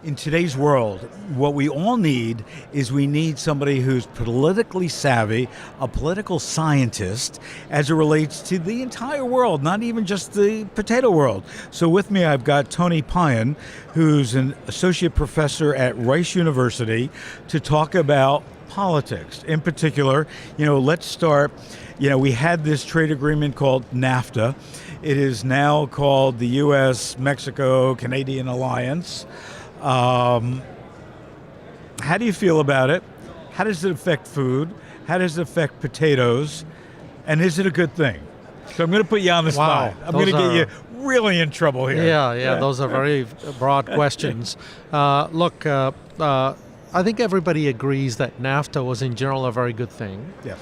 in today's world, what we all need is we need somebody who's politically savvy, a political scientist, as it relates to the entire world, not even just the potato world. So with me, I've got Tony Payan, who's an associate professor at Rice University, to talk about politics. In particular, let's start, we had this trade agreement called NAFTA. It is now called the U.S.-Mexico-Canadian Alliance. How do you feel about it? How does it affect food? How does it affect potatoes? And is it a good thing? So I'm going to put you on the spot. I'm going to get you really in trouble here. Yeah, those are very broad questions. Look, I think everybody agrees that NAFTA was in general a very good thing. Yeah.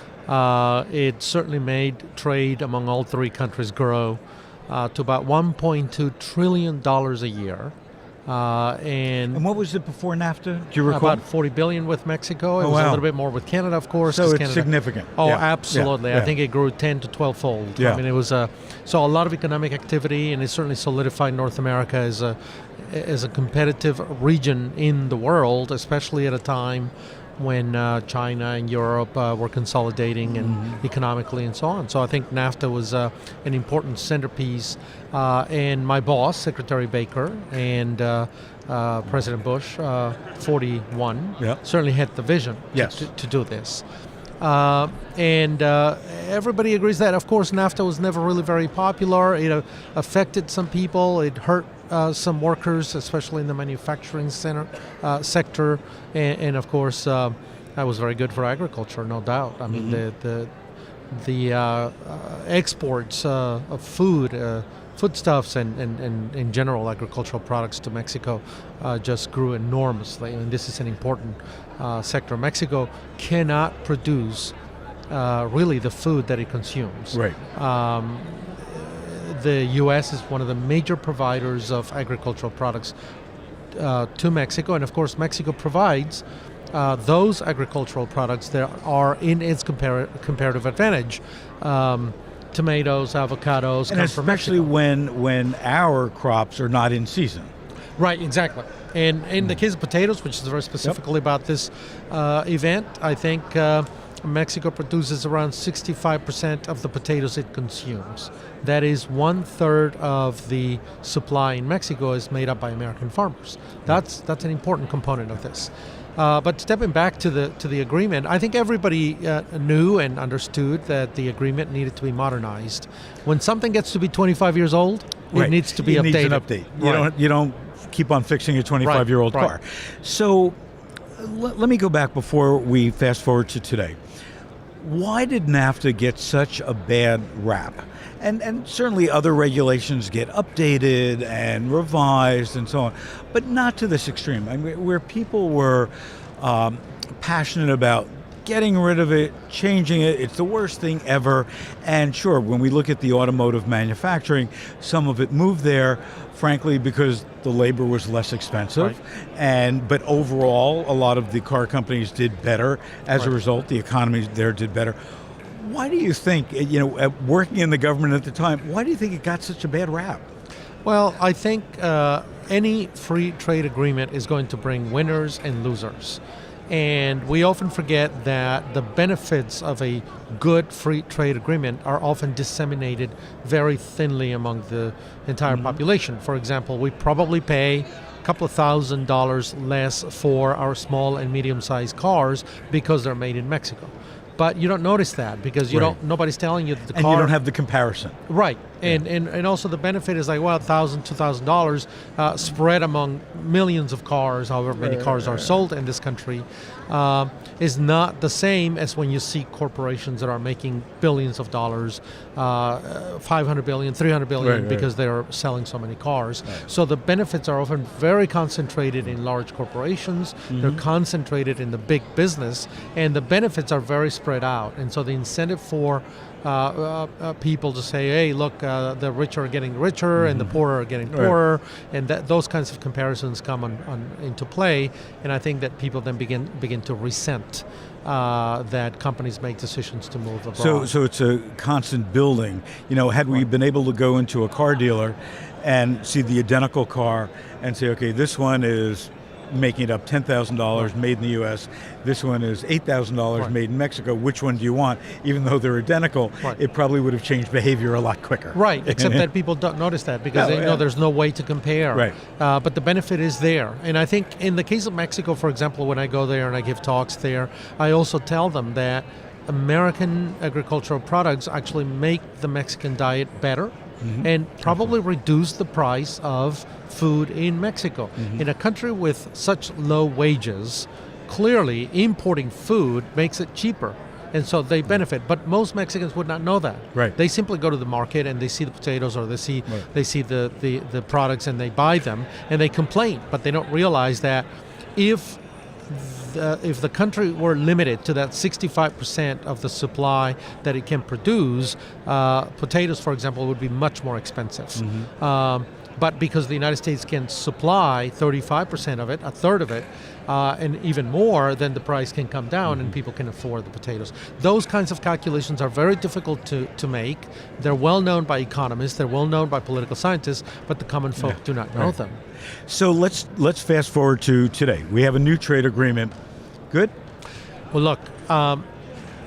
It certainly made trade among all three countries grow to about $1.2 trillion a year. And what was it before NAFTA? Do you recall? About $40 billion with Mexico. It was a little bit more with Canada, of course. So it's Canada, significant. Oh, yeah. absolutely. Yeah. I think it grew 10 to 12-fold. Yeah. I mean, it was so a lot of economic activity, and it certainly solidified North America as a competitive region in the world, especially at a time when China and Europe were consolidating and economically and so on. So I think NAFTA was an important centerpiece. And my boss, Secretary Baker, and President Bush, 41, certainly had the vision to do this. And everybody agrees that, of course, NAFTA was never really very popular. It affected some people. It hurt some workers, especially in the manufacturing sector. And of course, that was very good for agriculture, no doubt. I mean, the exports of foodstuffs and in general agricultural products to Mexico just grew enormously. And this is an important sector. Mexico cannot produce really the food that it consumes. Right. The U.S. is one of the major providers of agricultural products to Mexico, and of course Mexico provides those agricultural products that are in its comparative advantage. Tomatoes, avocados, and especially when our crops are not in season. Right, exactly. And in the case of potatoes, which is very specifically about this event, I think Mexico produces around 65% of the potatoes it consumes. That is 1/3 of the supply in Mexico is made up by American farmers. That's an important component of this. But stepping back to the agreement, I think everybody knew and understood that the agreement needed to be modernized. When something gets to be 25 years old, it needs to be updated. It needs an update. You don't keep on fixing a 25-year-old car. So let me go back before we fast forward to today. Why did NAFTA get such a bad rap? And certainly other regulations get updated and revised and so on, but not to this extreme. I mean, where people were passionate about getting rid of it, changing it, it's the worst thing ever. And sure, when we look at the automotive manufacturing, some of it moved there, frankly, because the labor was less expensive. Right. But overall, a lot of the car companies did better as a result. The economy there did better. Why do you think, working in the government at the time, why do you think it got such a bad rap? Well, I think any free trade agreement is going to bring winners and losers. And we often forget that the benefits of a good free trade agreement are often disseminated very thinly among the entire population. For example, we probably pay a couple of $1,000s less for our small and medium-sized cars because they're made in Mexico. But you don't notice that because nobody's telling you that the car... And you don't have the comparison. Right. And also the benefit is like, well, $1,000, $2,000 spread among millions of cars, however many cars are sold in this country, is not the same as when you see corporations that are making billions of dollars, $500 billion, $300 billion, because they're selling so many cars. Right. So the benefits are often very concentrated in large corporations. They're concentrated in the big business, and the benefits are very spread out. And so the incentive for people to say, hey, look, the rich are getting richer and the poor are getting poorer, and those kinds of comparisons come into play. And I think that people then begin to resent that companies make decisions to move abroad. So it's a constant building. Had we been able to go into a car dealer and see the identical car and say, okay, this one is making it up, $10,000 made in the U.S. This one is $8,000 made in Mexico. Which one do you want? Even though they're identical, it probably would have changed behavior a lot quicker. Right, except that people don't notice that because they know there's no way to compare. Right. But the benefit is there. And I think in the case of Mexico, for example, when I go there and I give talks there, I also tell them that American agricultural products actually make the Mexican diet better. And probably reduce the price of food in Mexico. In a country with such low wages, clearly importing food makes it cheaper. And so they benefit. But most Mexicans would not know that. Right. They simply go to the market and they see the potatoes or they see the products and they buy them and they complain. But they don't realize that if the country were limited to that 65% of the supply that it can produce, potatoes, for example, would be much more expensive. But because the United States can supply 35% of it, a third of it, and even more, then the price can come down and people can afford the potatoes. Those kinds of calculations are very difficult to make. They're well known by economists, they're well known by political scientists, but the common folk do not know them. So let's fast forward to today. We have a new trade agreement. Good? Well, look.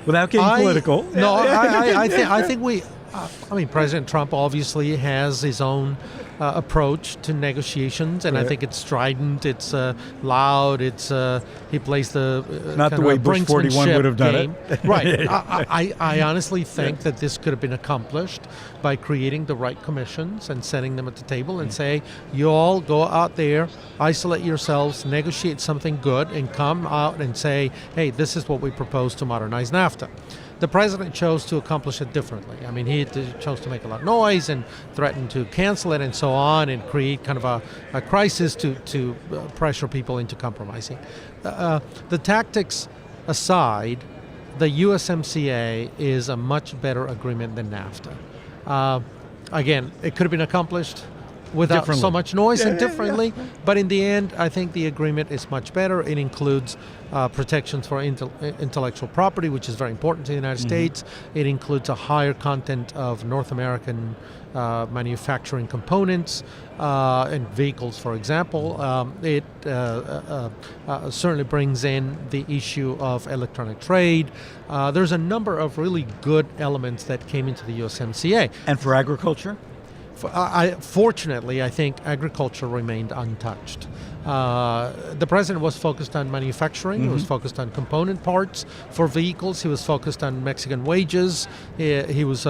Without getting political. No, I think we. I mean, President Trump obviously has his own approach to negotiations, and I think it's strident, it's loud, it's he plays the not the way Bush 41 would have done it. Right. I honestly think that this could have been accomplished by creating the right commissions and setting them at the table and say, you all go out there, isolate yourselves, negotiate something good, and come out and say, hey, this is what we propose to modernize NAFTA. The president chose to accomplish it differently. I mean, he chose to make a lot of noise and threaten to cancel it and so on and create kind of a crisis to pressure people into compromising. The tactics aside, the USMCA is a much better agreement than NAFTA. Again, it could have been accomplished without so much noise and differently, but in the end, I think the agreement is much better. It includes protections for intellectual property, which is very important to the United States. It includes a higher content of North American manufacturing components and vehicles, for example. It certainly brings in the issue of electronic trade. There's a number of really good elements that came into the USMCA. And for agriculture? Fortunately, I think agriculture remained untouched. The president was focused on manufacturing. He was focused on component parts for vehicles. He was focused on Mexican wages. He was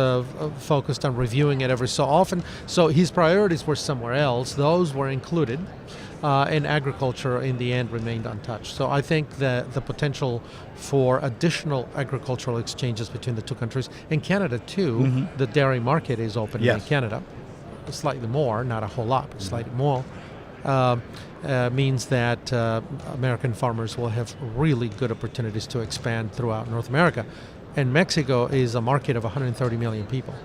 focused on reviewing it every so often. So his priorities were somewhere else. Those were included. And agriculture, in the end, remained untouched. So I think that the potential for additional agricultural exchanges between the two countries, and Canada too, the dairy market is open in Canada. Slightly more, not a whole lot, but slightly more, means that American farmers will have really good opportunities to expand throughout North America. And Mexico is a market of 130 million people.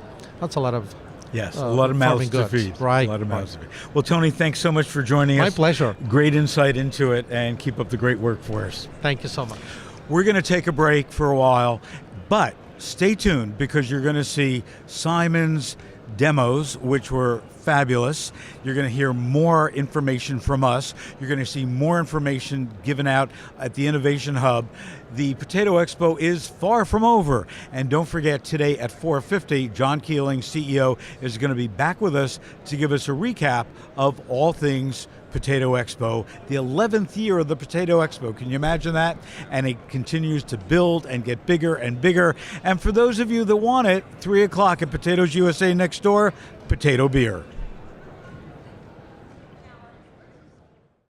That's a lot of a lot of mouths to feed. Right. A lot of mouths to feed. Well, Tony, thanks so much for joining us. My pleasure. Great insight into it, and keep up the great work for us. Thank you so much. We're going to take a break for a while, but stay tuned because you're going to see Simon's demos, which were fabulous. You're going to hear more information from us. You're going to see more information given out at the Innovation Hub. The Potato Expo is far from over. And don't forget, today at 4:50, John Keeling, CEO, is going to be back with us to give us a recap of all things Potato Expo, the 11th year of the Potato Expo. Can you imagine that? And it continues to build and get bigger and bigger. And for those of you that want it, 3 o'clock at Potatoes USA next door, potato beer.